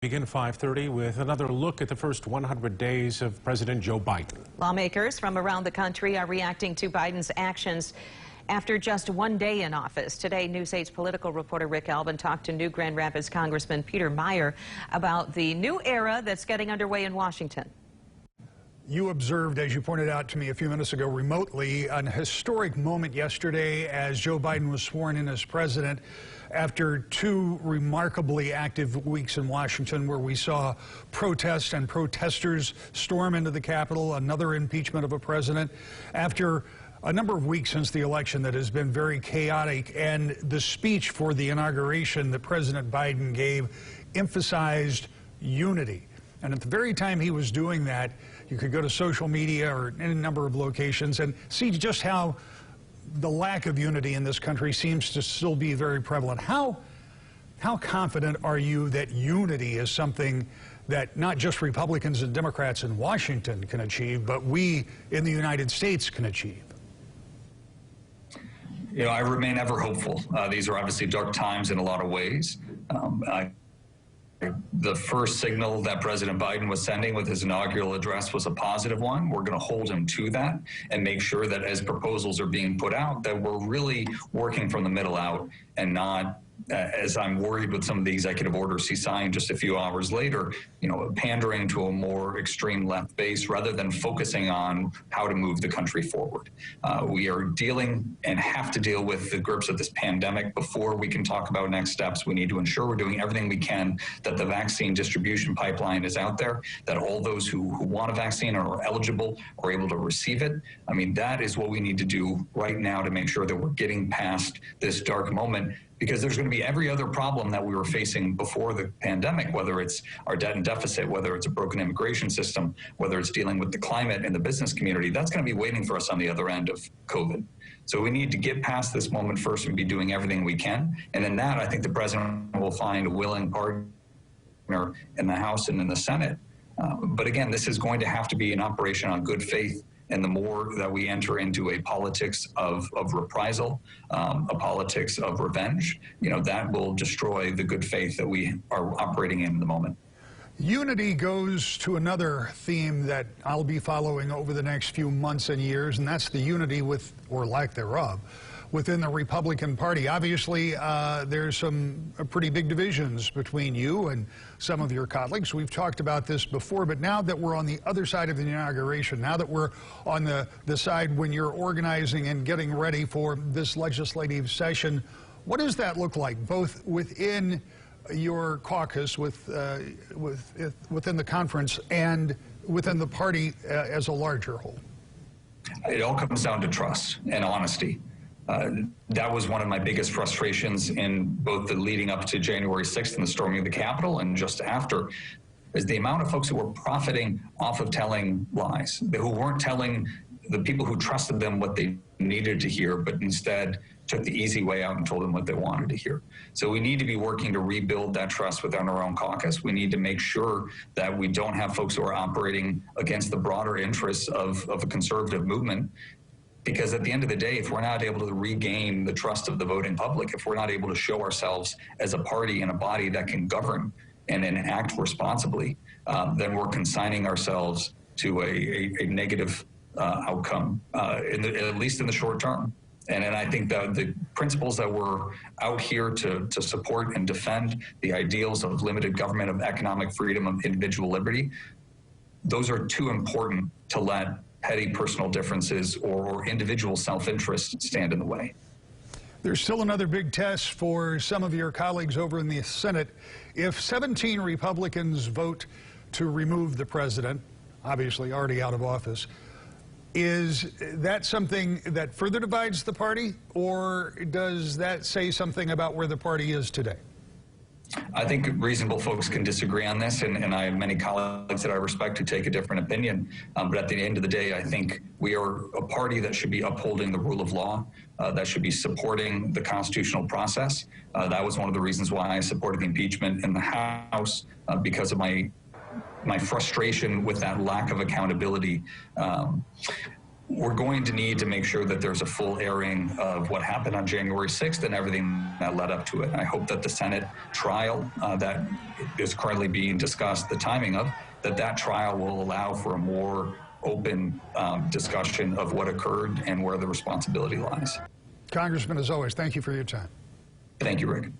Begin 5:30 with another look at the first 100 days of President Joe Biden. Lawmakers from around the country are reacting to Biden's actions after just one day in office. Today, News 8's political reporter Rick Albin talked to New Grand Rapids Congressman Peter Meijer about the new era that's getting underway in Washington. You observed, as you pointed out to me a few minutes ago remotely, an historic moment yesterday as Joe Biden was sworn in as president after two remarkably active weeks in Washington where we saw protests and protesters storm into the Capitol, another impeachment of a president, after a number of weeks since the election that has been very chaotic. And the speech for the inauguration that President Biden gave emphasized unity. And at the very time he was doing that, you could go to social media or any number of locations and see just how the lack of unity in this country seems to still be very prevalent. How confident are you that unity is something that not just Republicans and Democrats in Washington can achieve, but we in the United States can achieve? You know, I remain ever hopeful. These are obviously dark times in a lot of ways. The first signal that President Biden was sending with his inaugural address was a positive one. We're going to hold him to that and make sure that as proposals are being put out, that we're really working from the middle out and not, as I'm worried with some of the executive orders he signed just a few hours later, you know, pandering to a more extreme left base rather than focusing on how to move the country forward. We are dealing and have to deal with the grips of this pandemic before we can talk about next steps. We need to ensure we're doing everything we can, that the vaccine distribution pipeline is out there, that all those who want a vaccine or are eligible are able to receive it. I mean, that is what we need to do right now to make sure that we're getting past this dark moment, because there's going to be every other problem that we were facing before the pandemic, whether it's our debt and deficit, whether it's a broken immigration system, whether it's dealing with the climate and the business community. That's going to be waiting for us on the other end of COVID. So we need to get past this moment first and be doing everything we can. And in that, I think the president will find a willing partner in the House and in the Senate. But again, this is going to have to be an operation on good faith. And the more that we enter into a politics of reprisal, a politics of revenge, you know, that will destroy the good faith that we are operating in the moment. Unity goes to another theme that I'll be following over the next few months and years, and that's the unity with, or lack thereof, within the Republican Party. Obviously, there's some pretty big divisions between you and some of your colleagues. We've talked about this before, but now that we're on the other side of the inauguration, now that we're on the side when you're organizing and getting ready for this legislative session, what does that look like, both within your caucus, within the conference, and within the party as a larger whole? It all comes down to trust and honesty. That was one of my biggest frustrations in both the leading up to January 6th and the storming of the Capitol and just after, is the amount of folks who were profiting off of telling lies, who weren't telling the people who trusted them what they needed to hear, but instead took the easy way out and told them what they wanted to hear. So we need to be working to rebuild that trust within our own caucus. We need to make sure that we don't have folks who are operating against the broader interests of a conservative movement. Because at the end of the day, if we're not able to regain the trust of the voting public, if we're not able to show ourselves as a party and a body that can govern and act responsibly, then we're consigning ourselves to a negative outcome, at least in the short term. And I think that the principles that we're out here to support and defend, the ideals of limited government, of economic freedom, of individual liberty, those are too important to let petty personal differences or individual self-interest stand in the way. There's still another big test for some of your colleagues over in the Senate. If 17 Republicans vote to remove the president, obviously already out of office, is that something that further divides the party, or does that say something about where the party is today? I think reasonable folks can disagree on this, and I have many colleagues that I respect who take a different opinion. But at the end of the day, I think we are a party that should be upholding the rule of law, that should be supporting the constitutional process. That was one of the reasons why I supported the impeachment in the House, because of my frustration with that lack of accountability. we're going to need to make sure that there's a full airing of what happened on January 6th and everything that led up to it. I hope that the Senate trial that is currently being discussed, the timing of, that trial will allow for a more open discussion of what occurred and where the responsibility lies. Congressman, as always, thank you for your time. Thank you, Rick.